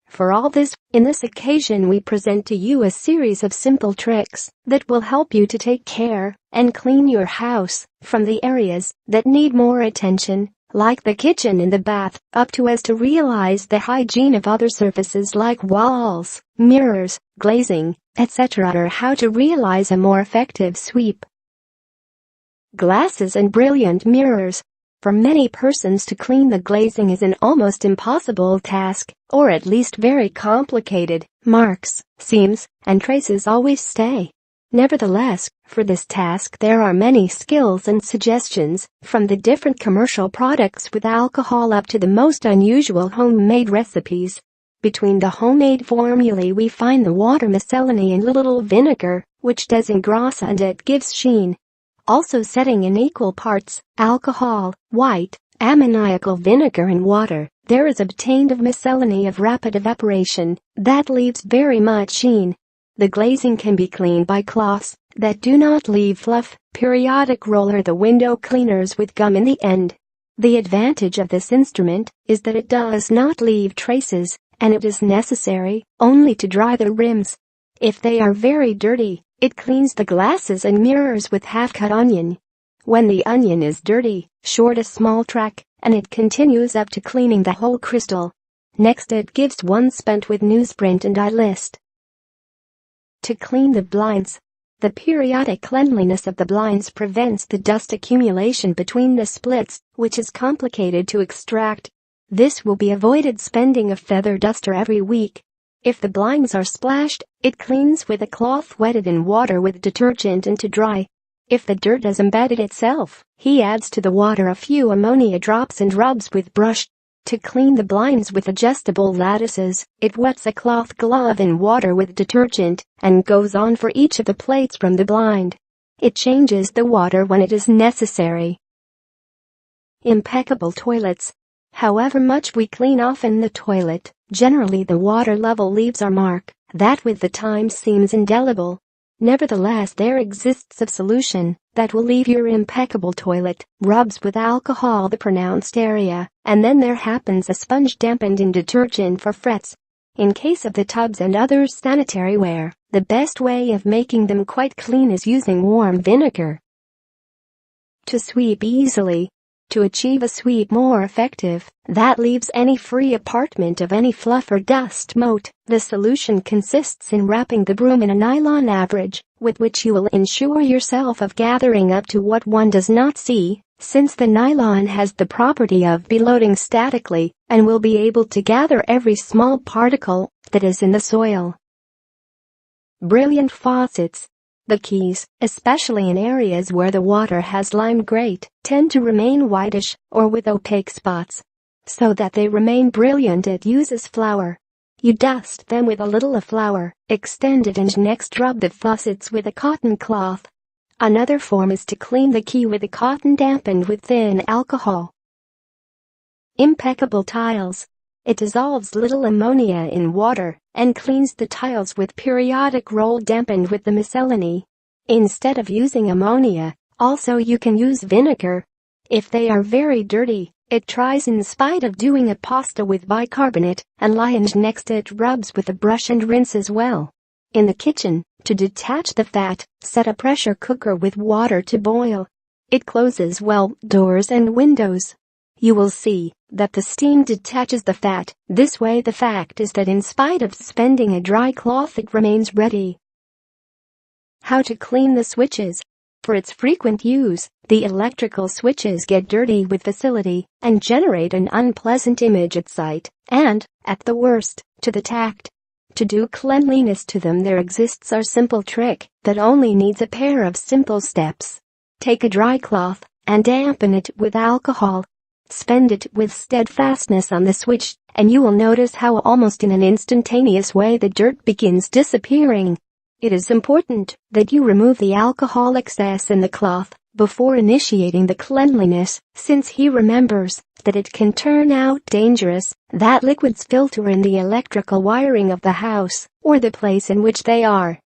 For all this, in this occasion we present to you a series of simple tricks that will help you to take care and clean your house from the areas that need more attention, like the kitchen and the bath, up to as to realize the hygiene of other surfaces like walls, mirrors, glazing, etc., or how to realize a more effective sweep. Glasses and brilliant mirrors. For many persons to clean the glazing is an almost impossible task, or at least very complicated. Marks, seams, and traces always stay. Nevertheless, for this task there are many skills and suggestions, from the different commercial products with alcohol up to the most unusual homemade recipes. Between the homemade formulae we find the water miscellany and little vinegar, which does engross and it gives sheen. Also setting in equal parts, alcohol, white, ammoniacal vinegar and water, there is obtained of miscellany of rapid evaporation, that leaves very much sheen. The glazing can be cleaned by cloths that do not leave fluff, periodic roller the window cleaners with gum in the end. The advantage of this instrument is that it does not leave traces, and it is necessary only to dry the rims. If they are very dirty, it cleans the glasses and mirrors with half-cut onion. When the onion is dirty, short a small track, and it continues up to cleaning the whole crystal. Next it gives one spent with newsprint and eye list. To clean the blinds. The periodic cleanliness of the blinds prevents the dust accumulation between the splits, which is complicated to extract. This will be avoided spending a feather duster every week. If the blinds are splashed, it cleans with a cloth wetted in water with detergent and to dry. If the dirt has embedded itself, he adds to the water a few ammonia drops and rubs with brush. To clean the blinds with adjustable lattices, it wets a cloth glove in water with detergent and goes on for each of the plates from the blind. It changes the water when it is necessary. Impeccable toilets. However much we clean off in the toilet, generally the water level leaves a mark that with the time seems indelible. Nevertheless, there exists a solution that will leave your impeccable toilet, rubs with alcohol the pronounced area, and then there happens a sponge dampened in detergent for frets. In case of the tubs and other sanitary ware, the best way of making them quite clean is using warm vinegar. To sweep easily. To achieve a sweep more effective, that leaves any free apartment of any fluff or dust mote, the solution consists in wrapping the broom in a nylon average, with which you will ensure yourself of gathering up to what one does not see, since the nylon has the property of beloading statically, and will be able to gather every small particle that is in the soil. Brilliant faucets. The keys, especially in areas where the water has lime grate, tend to remain whitish or with opaque spots. So that they remain brilliant, it uses flour. You dust them with a little of flour, extend it and next rub the faucets with a cotton cloth. Another form is to clean the key with a cotton dampened with thin alcohol. Impeccable tiles. It dissolves little ammonia in water and cleans the tiles with periodic roll dampened with the miscellany. Instead of using ammonia, also you can use vinegar. If they are very dirty, it tries in spite of doing a pasta with bicarbonate and lye and next it rubs with a brush and rinses well. In the kitchen, to detach the fat, set a pressure cooker with water to boil. It closes well doors and windows. You will see that the steam detaches the fat. This way the fact is that in spite of spending a dry cloth it remains ready. How to clean the switches. For its frequent use, the electrical switches get dirty with facility and generate an unpleasant image at sight and, at the worst, to the tact. To do cleanliness to them there exists a simple trick that only needs a pair of simple steps. Take a dry cloth and dampen it with alcohol. Spend it with steadfastness on the switch, and you will notice how almost in an instantaneous way the dirt begins disappearing. It is important that you remove the alcohol excess in the cloth before initiating the cleanliness, since he remembers that it can turn out dangerous, that liquids filter in the electrical wiring of the house or the place in which they are.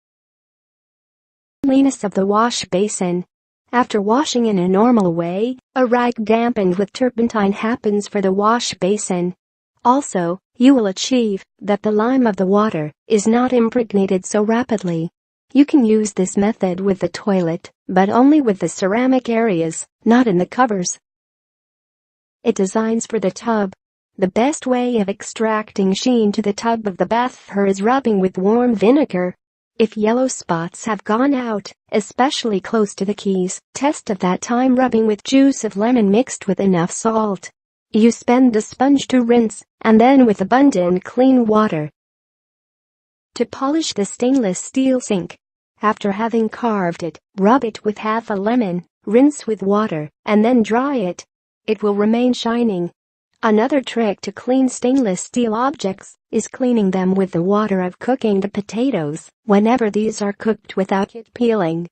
Cleanliness of the wash basin. After washing in a normal way, a rag dampened with turpentine happens for the wash basin. Also, you will achieve that the lime of the water is not impregnated so rapidly. You can use this method with the toilet, but only with the ceramic areas, not in the covers. It designs for the tub. The best way of extracting sheen to the tub of the bathwater is rubbing with warm vinegar. If yellow spots have gone out, especially close to the keys, test at that time rubbing with juice of lemon mixed with enough salt. You spend the sponge to rinse, and then with abundant clean water. To polish the stainless steel sink. After having carved it, rub it with half a lemon, rinse with water, and then dry it. It will remain shining. Another trick to clean stainless steel objects is cleaning them with the water of cooking the potatoes whenever these are cooked without it peeling.